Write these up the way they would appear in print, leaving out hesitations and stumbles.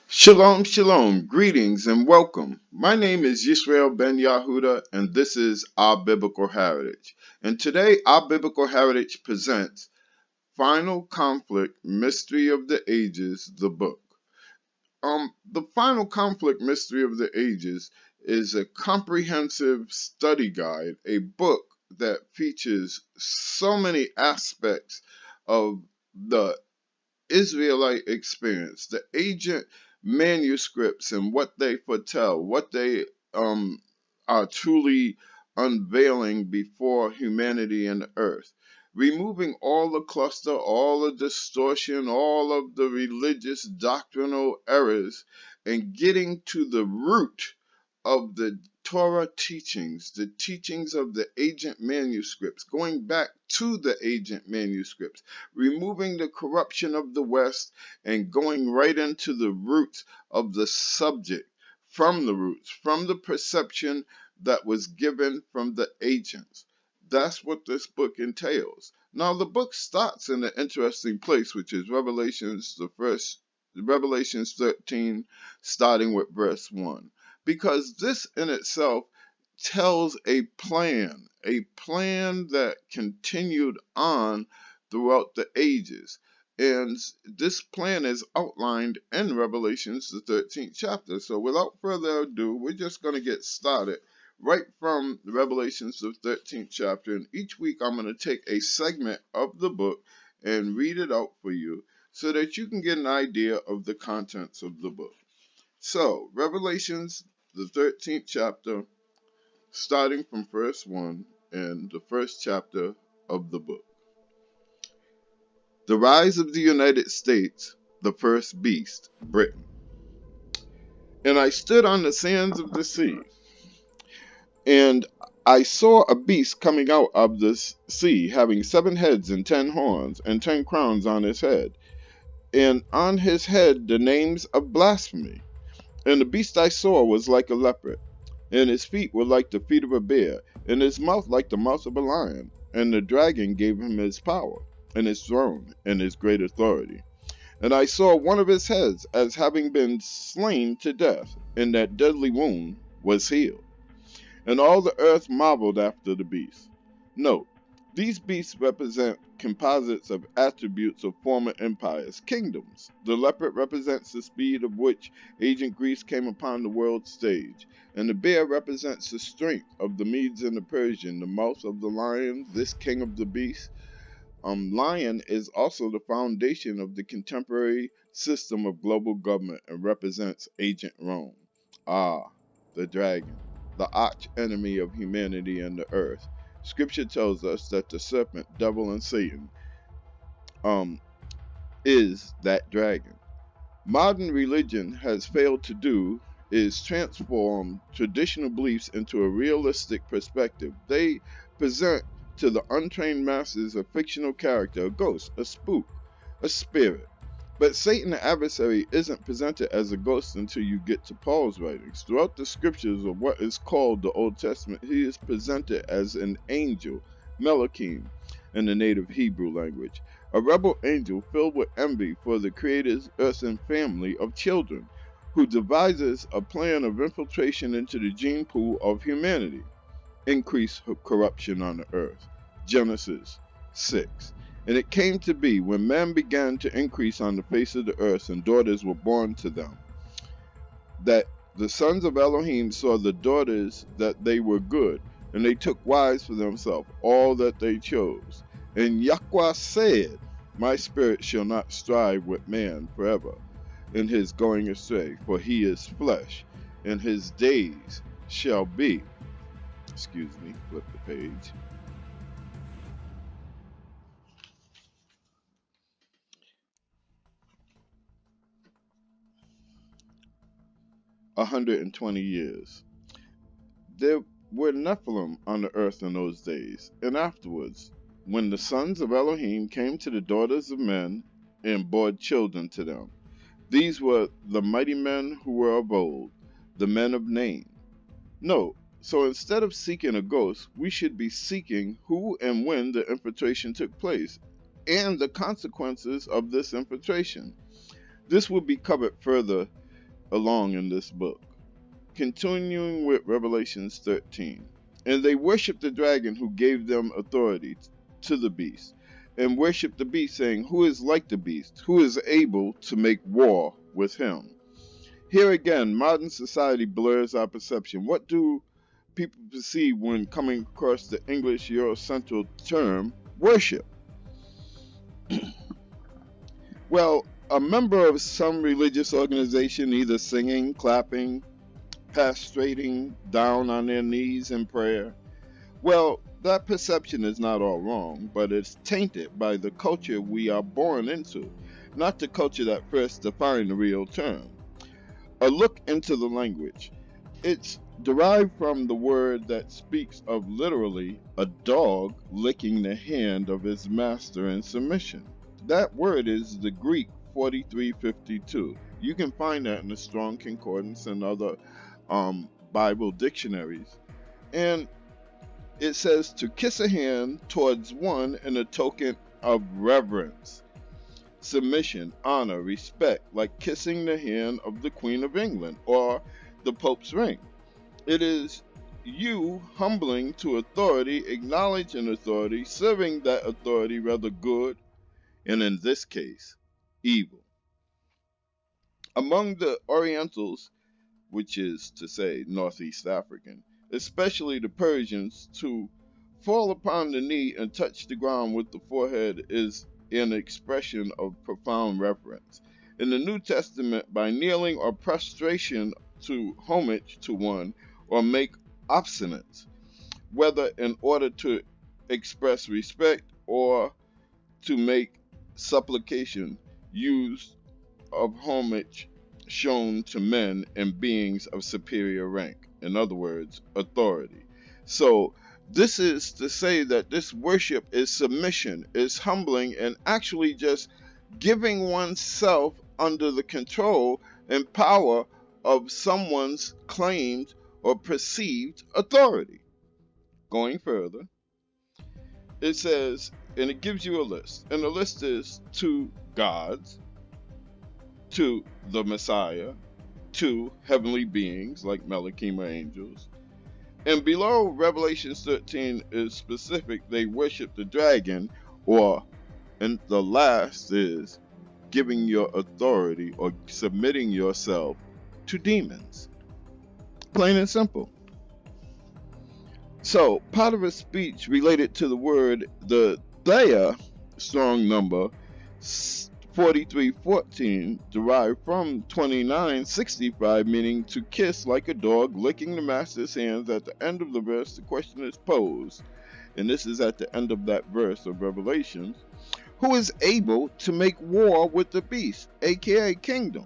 Shalom, shalom, greetings and welcome. My name is Yisrael Ben Yahuda, and this is Our Biblical Heritage. And today, Our Biblical Heritage presents Final Conflict, Mystery of the Ages, the book. The Final Conflict, Mystery of the Ages is a comprehensive study guide, a book that features so many aspects of the Israelite experience, the ancient manuscripts and what they foretell, what they are truly unveiling before humanity and the earth, removing all the cluster, all the distortion, all of the religious doctrinal errors, and getting to the root of the Torah teachings, the teachings of the ancient manuscripts, going back to the ancient manuscripts, removing the corruption of the West and going right into the roots of the subject, from the roots, from the perception that was given from the ancients. That's what this book entails. Now, the book starts in an interesting place, which is Revelations 13, starting with verse 1. Because this in itself tells a plan that continued on throughout the ages. And this plan is outlined in Revelations, the 13th chapter. So without further ado, we're just going to get started right from Revelations, the 13th chapter. And each week I'm going to take a segment of the book and read it out for you so that you can get an idea of the contents of the book. So, Revelations, the 13th chapter, starting from verse 1 and the first chapter of the book. The rise of the United States, the first beast, Britain. And I stood on the sands of the sea, and I saw a beast coming out of the sea, having 7 heads and 10 horns, and 10 crowns on his head, and on his head the names of blasphemy. And the beast I saw was like a leopard, and his feet were like the feet of a bear, and his mouth like the mouth of a lion. And the dragon gave him his power, and his throne, and his great authority. And I saw one of his heads as having been slain to death, and that deadly wound was healed. And all the earth marveled after the beast. Note, these beasts represent composites of attributes of former empires, kingdoms. The leopard represents the speed of which ancient Greece came upon the world stage, and the bear represents the strength of the Medes and the Persians. The mouth of the lion, this king of the beasts. Lion is also the foundation of the contemporary system of global government and represents ancient Rome. The dragon, the arch enemy of humanity and the earth. Scripture tells us that the serpent, devil, and Satan is that dragon. Modern religion has failed to do is transform traditional beliefs into a realistic perspective. They present to the untrained masses a fictional character, a ghost, a spook, a spirit. But Satan the adversary isn't presented as a ghost until you get to Paul's writings. Throughout the scriptures of what is called the Old Testament, he is presented as an angel, Melachim, in the native Hebrew language. A rebel angel filled with envy for the Creator's earthen family of children, who devises a plan of infiltration into the gene pool of humanity. Increase corruption on the earth. Genesis 6. And it came to be, when man began to increase on the face of the earth, and daughters were born to them, that the sons of Elohim saw the daughters that they were good, and they took wives for themselves, all that they chose. And Yahweh said, my spirit shall not strive with man forever in his going astray, for he is flesh, and his days shall be. Flip the page. 120 years. There were Nephilim on the earth in those days, and afterwards, when the sons of Elohim came to the daughters of men and bore children to them. These were the mighty men who were of old, the men of name. No, so instead of seeking a ghost, we should be seeking who and when the infiltration took place, and the consequences of this infiltration. This will be covered further along in this book. Continuing with Revelations 13. And they worshiped the dragon who gave them authority to the beast, and worshiped the beast, saying, Who is like the beast? Who is able to make war with him? Here again, modern society blurs our perception. What do people perceive when coming across the English Eurocentral term worship? Well, a member of some religious organization either singing, clapping, prostrating down on their knees in prayer. Well, that perception is not all wrong, but it's tainted by the culture we are born into, not the culture that first defined the real term. A look into the language. It's derived from the word that speaks of literally a dog licking the hand of his master in submission. That word is the Greek 4352. You can find that in the Strong Concordance and other Bible dictionaries. And it says to kiss a hand towards one in a token of reverence, submission, honor, respect, like kissing the hand of the Queen of England or the Pope's ring. It is you humbling to authority, acknowledging authority, serving that authority, rather good, and in this case, evil. Among the Orientals, which is to say Northeast African, especially the Persians, to fall upon the knee and touch the ground with the forehead is an expression of profound reverence. In the New Testament, by kneeling or prostration to homage to one or make obeisance, whether in order to express respect or to make supplication, use of homage shown to men and beings of superior rank. In other words, authority. So this is to say that this worship is submission, is humbling, and actually just giving oneself under the control and power of someone's claimed or perceived authority. Going further, it says, and it gives you a list, and the list is to gods, to the Messiah, to heavenly beings like Malachim or angels. And below Revelation 13 is specific, they worship the dragon, and the last is giving your authority or submitting yourself to demons. Plain and simple. So, part of a speech related to the word, the Thea strong number 4314, derived from 2965, meaning to kiss like a dog licking the master's hands. At the end of the verse, the question is posed, and this is at the end of that verse of Revelations, who is able to make war with the beast, aka kingdom?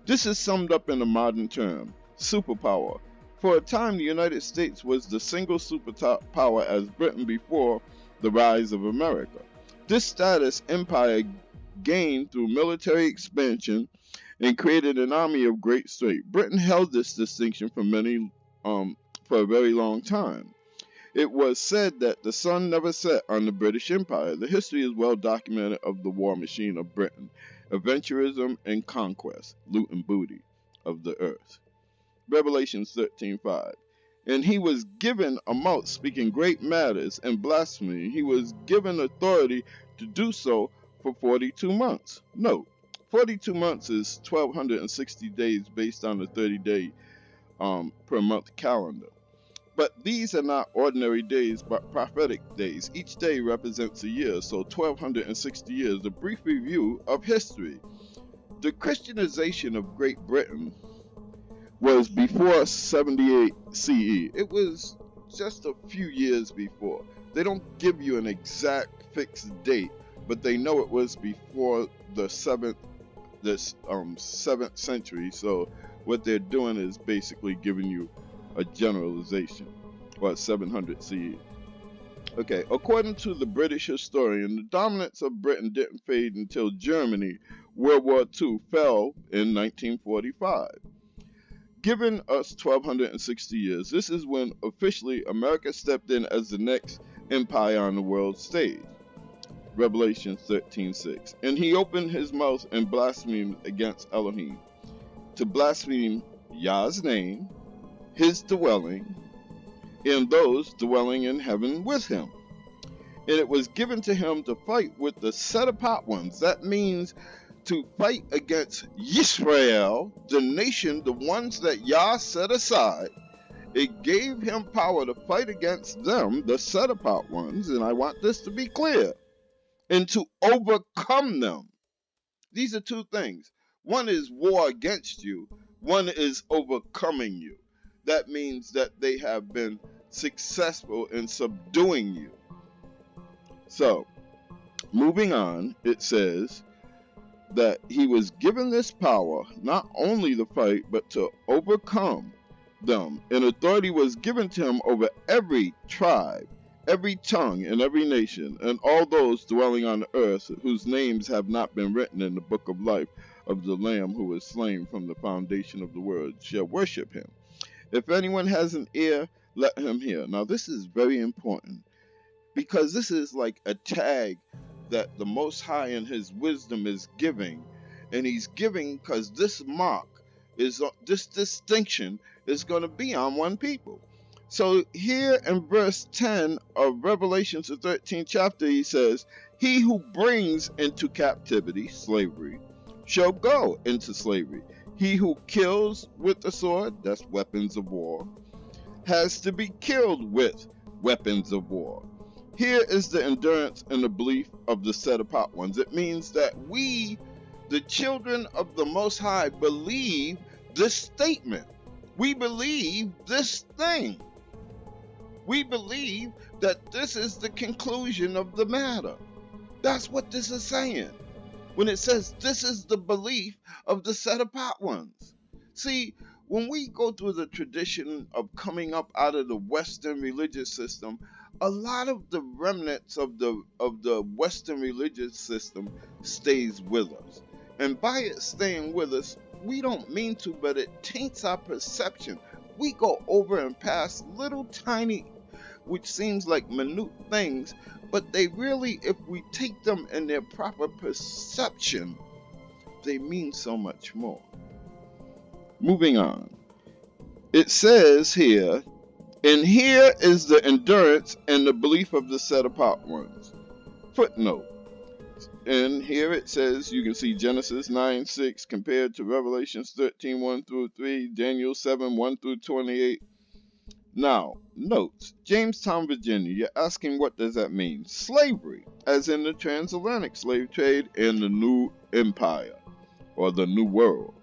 This is summed up in a modern term, superpower. For a time, the United States was the single superpower as Britain before the rise of America. This status empire gained through military expansion and created an army of great strength. Britain held this distinction for a very long time. It was said that the sun never set on the British Empire. The history is well documented of the war machine of Britain, adventurism and conquest, loot and booty of the earth. Revelation 13:5. And he was given a mouth speaking great matters and blasphemy. He was given authority to do so for 42 months. Note, 42 months is 1,260 days based on the 30-day per month calendar. But these are not ordinary days, but prophetic days. Each day represents a year, so 1,260 years. A brief review of history. The Christianization of Great Britain was before 78 CE. It was just a few years before. They don't give you an exact fixed date, but they know it was before the 7th century. So what they're doing is basically giving you a generalization, or 700 CE. Okay, according to the British historian, the dominance of Britain didn't fade until Germany, World War II, fell in 1945. Giving us 1,260 years, this is when officially America stepped in as the next empire on the world stage. Revelation 13:6. And he opened his mouth and blasphemed against Elohim, to blaspheme Yah's name, his dwelling, and those dwelling in heaven with him. And it was given to him to fight with the set apart ones. That means to fight against Israel, the nation, the ones that Yah set aside. It gave him power to fight against them, the set apart ones, and I want this to be clear, and to overcome them. These are two things. One is war against you, one is overcoming you. That means that they have been successful in subduing you. So, moving on, it says that he was given this power not only to fight, but to overcome them. And authority was given to him over every tribe, every tongue, and every nation, and all those dwelling on the earth whose names have not been written in the book of life of the Lamb who was slain from the foundation of the world shall worship him. If anyone has an ear, let him hear. Now this is very important, because this is like a tag that the Most High in his wisdom is giving. And he's giving because this mark is, this distinction is going to be on one people. So here in verse 10 of Revelation, the 13th chapter, he says, he who brings into captivity, slavery, shall go into slavery. He who kills with the sword, that's weapons of war, has to be killed with weapons of war. Here is the endurance and the belief of the set apart ones. It means that we, the children of the Most High, believe this statement. We believe this thing. We believe that this is the conclusion of the matter. That's what this is saying when it says this is the belief of the set apart ones. See, when we go through the tradition of coming up out of the Western religious system, a lot of the remnants of the Western religious system stays with us. And by it staying with us, we don't mean to, but it taints our perception. We go over and past little tiny, which seems like minute things, but they really, if we take them in their proper perception, they mean so much more. Moving on. It says here, and here is the endurance and the belief of the set apart ones. Footnote. And here it says, you can see Genesis 9:6 compared to Revelations 13:1 through 3, Daniel 7:1 through 28. Now, notes, Jamestown, Virginia, you're asking what does that mean? Slavery, as in the transatlantic slave trade and the new empire, or the new world,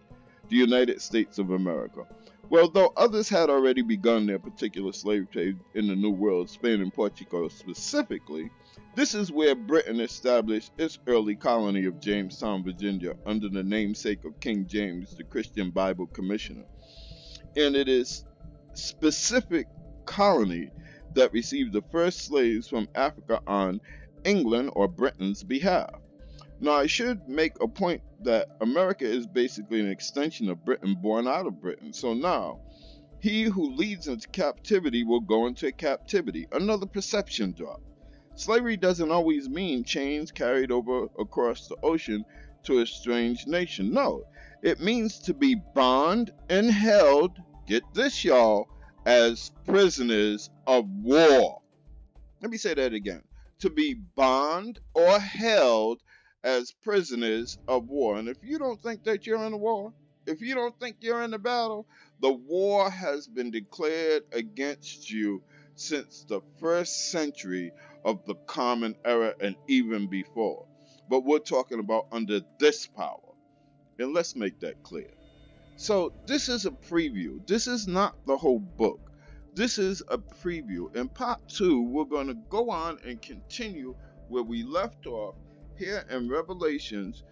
the United States of America. Well, though others had already begun their particular slave trade in the New World, Spain and Portugal specifically, this is where Britain established its early colony of Jamestown, Virginia, under the namesake of King James, the Christian Bible Commissioner. And it is specific colony that received the first slaves from Africa on England or Britain's behalf. Now, I should make a point that America is basically an extension of Britain, born out of Britain. So now, he who leads into captivity will go into captivity. Another perception drop. Slavery doesn't always mean chains carried over across the ocean to a strange nation. No, it means to be bound and held, get this y'all, as prisoners of war. Let me say that again. To be bound or held as prisoners of war. And if you don't think that you're in a war, if you don't think you're in a battle, the war has been declared against you since the first century of the Common Era and even before. But we're talking about under this power. And let's make that clear. So this is a preview. This is not the whole book. This is a preview. In part 2, we're going to go on and continue where we left off here in Revelations,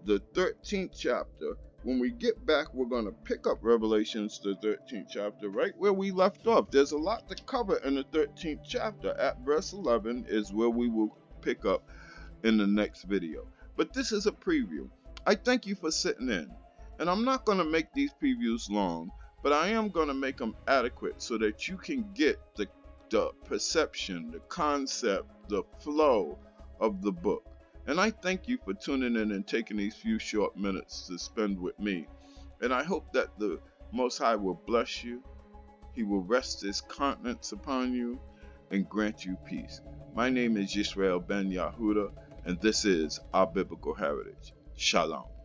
the 13th chapter. When we get back, we're going to pick up Revelations, the 13th chapter, right where we left off. There's a lot to cover in the 13th chapter. At verse 11 is where we will pick up in the next video. But this is a preview. I thank you for sitting in. And I'm not going to make these previews long, but I am going to make them adequate so that you can get the perception, the concept, the flow of the book. And I thank you for tuning in and taking these few short minutes to spend with me. And I hope that the Most High will bless you. He will rest his countenance upon you and grant you peace. My name is Yisrael Ben Yahuda, and this is Our Biblical Heritage. Shalom.